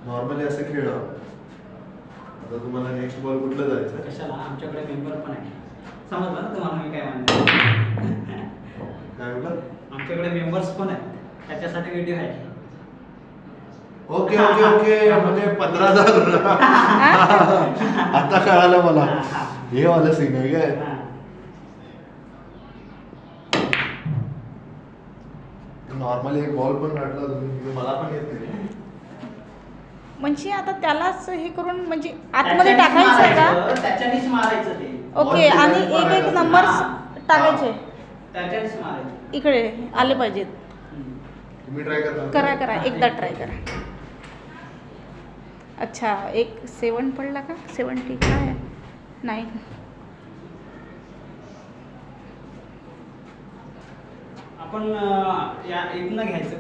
Normally असं खेळ. आता तुम्हाला नेक्स्ट बॉल कुठलं जायचं? कशाला, आमच्याकडे मेंबर पण आहे. समजलं ना तुम्हाला मी काय म्हणतो? काय म्हटलं? आमच्याकडे मेंबर्स पण आहेत, त्याच्यासाठी व्हिडिओ आहे. ओके ओके ओके, म्हणजे 15,000. आता कळालं मला, हे वाला सीन आहे काय? नॉर्मली एक बॉल पण काढला तुम्ही, मला पण येत नाही. म्हणजे आता त्यालाच हे करून म्हणजे आतमध्ये टाकायचं का? त्याच्यानेच मारायचं ते. ओके, आणि एक एक नंबर टाकायचे त्याच्यानेच मारायचं. इकडे आले पाहिजेत. तुम्ही ट्राय करता? करा करा, एकदा ट्राय करा. अच्छा, एक 7 पडला का? 70 काय? 9. आपण या इथनं घ्यायचं.